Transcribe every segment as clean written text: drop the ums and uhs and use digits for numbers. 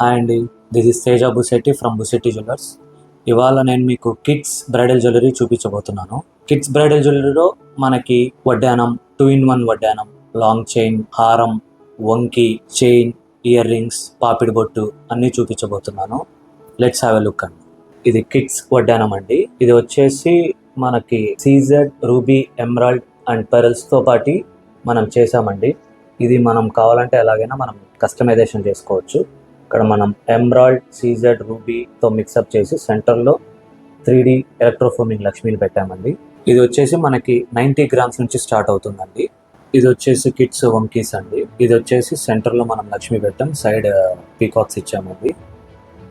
Hi అండి, this is Teja Busetti from Busetti jewellers. ఇవాళ నేను మీకు కిడ్స్ బ్రైడల్ జ్యువెలరీ చూపించబోతున్నాను. కిడ్స్ బ్రైడల్ జ్యువెలరీలో మనకి వడ్డానం, 2-in-1 వడ్డానం, లాంగ్ చైన్, హారం, వంకి, చైన్, ఇయర్ రింగ్స్, పాపిడి బొట్టు అన్నీ చూపించబోతున్నాను. లెట్స్ హ్యావ్ ఎ లుక్ అండి. ఇది కిడ్స్ వడ్డానం అండి. ఇది వచ్చేసి మనకి సీజెడ్, రూబీ, ఎమరాల్డ్ అండ్ పెరల్స్తో పాటు మనం చేసామండి. ఇది మనం కావాలంటే ఎలాగైనా మనం కస్టమైజేషన్ చేసుకోవచ్చు. ఇక్కడ మనం ఎమరాల్డ్, సీజెడ్, రూబీతో మిక్సప్ చేసి సెంటర్లో 3D ఎలక్ట్రోఫోమింగ్ లక్ష్మీని పెట్టామండి. ఇది వచ్చేసి మనకి 90 grams నుంచి స్టార్ట్ అవుతుందండి. ఇది వచ్చేసి కిడ్స్ వంకీస్ అండి. ఇది వచ్చేసి సెంటర్లో మనం లక్ష్మి పెట్టాం, సైడ్ పీకాక్స్ ఇచ్చామండి.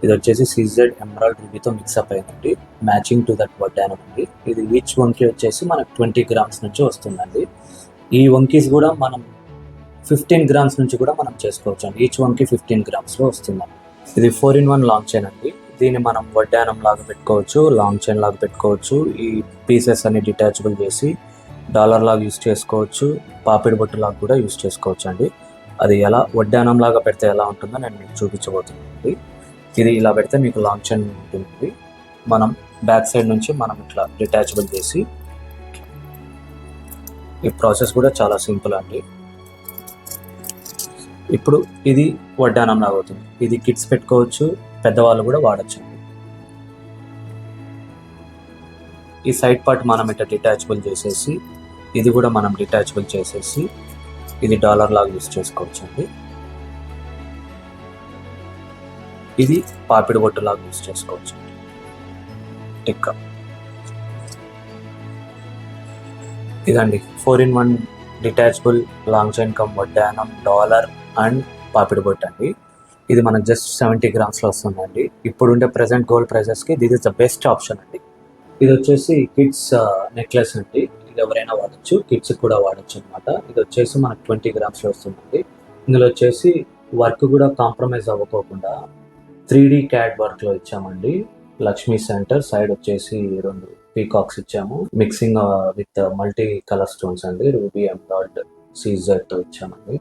ఇది వచ్చేసి సీజెడ్, ఎమరాల్డ్, రూబీతో మిక్సప్ అయిందండి, మ్యాచింగ్ టు దట్ వడ్డానం అండి. ఇది ఈచ్ వంకీ వచ్చేసి మనకు 20 grams నుంచి వస్తుందండి. ఈ వంకీస్ కూడా మనం 15 grams నుంచి కూడా మనం చేసుకోవచ్చు అండి. ఈచ్ వన్కి 15 grams వస్తుందండి. ఇది 4-in-1 లాంగ్ చైన్ అండి. దీన్ని మనం వడ్డానం లాగా పెట్టుకోవచ్చు, లాంగ్ చైన్ లాగా పెట్టుకోవచ్చు. ఈ పీసెస్ అన్ని డిటాచబుల్ చేసి డాలర్ లాగా యూస్ చేసుకోవచ్చు, పాపిడి బొట్టు లాగా కూడా యూస్ చేసుకోవచ్చు అండి. అది ఎలా వడ్డానం లాగా పెడితే ఎలా ఉంటుందో నేను మీకు చూపించబోతున్నాను. ఇది ఇలా పెడితే మీకు లాంగ్ చైన్ ఉంటుంది. మనం బ్యాక్ సైడ్ నుంచి మనం ఇట్లా డిటాచబుల్ చేసి, ఈ ప్రాసెస్ కూడా చాలా సింపుల్ అండి. ఇప్పుడు ఇది వడ్డానం లాగా అవుతుంది. ఇది కిడ్స్ పెట్టుకోవచ్చు, పెద్దవాళ్ళు కూడా వాడచ్చు. ఈ సైడ్ పార్ట్ మనం ఇట్లా డిటాచబుల్ చేసేసి, ఇది కూడా మనం డిటాచబుల్ చేసేసి, ఇది డాలర్ లాగా యూస్ చేసుకోవచ్చు అండి. ఇది పాపిడి బొట్టు లాగా యూస్ చేసుకోవచ్చు అండి. టిక్కా ఇదండి 4-in-1 detachable long chain come వడ్డానం, డాలర్ అండ్ పాపిడి బొట్టు అండి. ఇది మనకు జస్ట్ 70 grams వస్తుందండి. ఇప్పుడుండే ప్రెసెంట్ గోల్డ్ ప్రైజెస్కి this is the best option అండి. ఇది వచ్చేసి కిడ్స్ నెక్లెస్ అండి. ఇది ఎవరైనా వాడచ్చు, కిడ్స్ కూడా వాడచ్చు అనమాట. ఇది వచ్చేసి మనకు 20 grams వస్తుందండి. ఇందులో వచ్చేసి వర్క్ కూడా కాంప్రమైజ్ అవ్వకోకుండా 3D CAD వర్క్లో ఇచ్చామండి. లక్ష్మీ సెంటర్ సైడ్ వచ్చేసి 2 పీకాక్స్ ఇచ్చాము, mixing with multi colour stones అండి. రూబీ, ఎమరాల్డ్, సీజర్తో ఇచ్చామండి.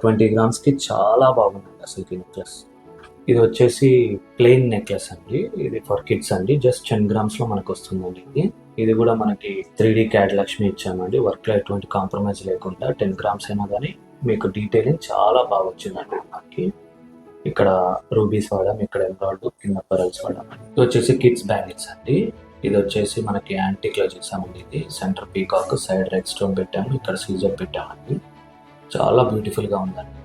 20 grams చాలా బాగుందండి అసలు ఈ నెక్లెస్. ఇది వచ్చేసి ప్లెయిన్ నెక్లెస్ అండి. ఇది ఫర్ కిడ్స్ అండి. జస్ట్ 10 grams మనకు వస్తుందండి. ఇది కూడా మనకి 3D CAD లక్ష్మి ఇచ్చామండి. వర్క్లో ఎటువంటి కాంప్రమైజ్ లేకుండా 10 grams అయినా కానీ మీకు డీటెయిలింగ్ చాలా బాగా వచ్చిందండి. మనకి ఇక్కడ రూబీస్ వాడాం, ఇక్కడ ఎమరాల్డ్, కింద పెరల్స్ వాడాం. ఇది వచ్చేసి కిడ్స్ బ్యాంగిల్స్ అండి. ఇది వచ్చేసి మనకి యాంటిక్లో చేసామండి. ఇది centre peacock, side red stone పెట్టాము, ఇక్కడ సీజర్ పెట్టామండి. చాలా బ్యూటిఫుల్గా ఉందండి.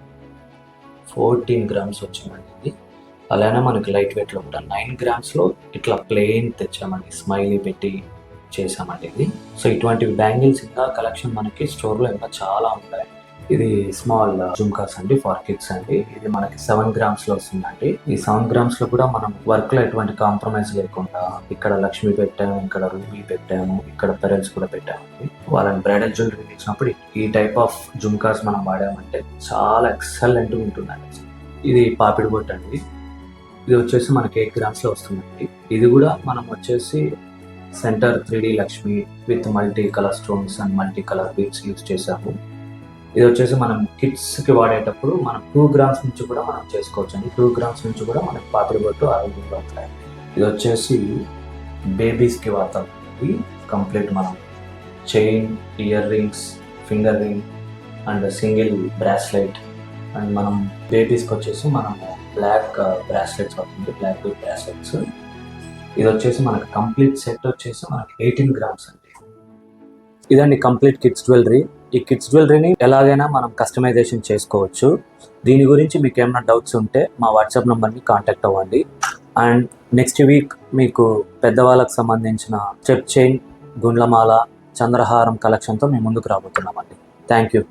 14 grams వచ్చిందండి ఇది. అలానే మనకి లైట్ వెయిట్లో కూడా 9 grams ఇట్లా ప్లెయిన్ తెచ్చామండి, స్మైలీ పెట్టి చేసామండి ఇది. సో ఇటువంటి బ్యాంగిల్స్ ఇంకా కలెక్షన్ మనకి స్టోర్లో ఇంకా చాలా ఉంటాయి. ఇది స్మాల్ జుమ్కాస్ అండి, ఫర్ కిడ్స్ అండి. ఇది మనకి 7 grams వస్తుందండి. ఈ 7 grams కూడా మనం వర్క్ లో ఎటువంటి కాంప్రమైజ్ లేకుండా ఇక్కడ లక్ష్మి పెట్టాము, ఇక్కడ రూబీ పెట్టాము, ఇక్కడ పెరల్స్ కూడా పెట్టాము. వాళ్ళని బ్రైడల్ జ్యువెలరీ తెచ్చినప్పుడు ఈ టైప్ ఆఫ్ జుమ్కాస్ మనం వాడామంటే చాలా ఎక్సలెంట్ ఉంటుందండి. ఇది పాపిడి బొట్టు అండి. ఇది వచ్చేసి మనకి 8 grams వస్తుందండి. ఇది కూడా మనం వచ్చేసి centre 3D Lakshmi with multi colour stones and multi colour beads use చేసాము. ఇది వచ్చేసి మనం కిడ్స్కి వాడేటప్పుడు మనం 2 grams నుంచి కూడా మనం చేసుకోవచ్చు అండి. 2 grams నుంచి కూడా మనకి పాపిడి బొట్టు ఆరోగ్యంగా ఉంటాయి. ఇది వచ్చేసి బేబీస్కి వాడతాం. కంప్లీట్ మనం chain, ear rings, finger ring and single bracelet. And మనం బేబీస్కి వచ్చేసి మనం బ్లాక్ బ్రాస్లెట్స్ అవుతుంది, బ్లాక్ విత్ బ్రాస్లెట్స్. ఇది వచ్చేసి మనకి కంప్లీట్ సెట్ వచ్చేసి మనకి 18 grams అండి. ఇదండి కంప్లీట్ కిడ్స్ జ్యువెలరీ. ఈ కిడ్స్ జ్యువెలరీని ఎలాగైనా మనం కస్టమైజేషన్ చేసుకోవచ్చు. దీని గురించి మీకు ఏమైనా డౌట్స్ ఉంటే మా వాట్సాప్ నెంబర్ని కాంటాక్ట్ అవ్వండి. అండ్ నెక్స్ట్ వీక్ మీకు పెద్దవాళ్ళకు సంబంధించిన స్టెప్ చైన్, గుండ్లమాల, చంద్రహారం కలెక్షన్తో మేము ముందుకు రాబోతున్నామండి. Thank you.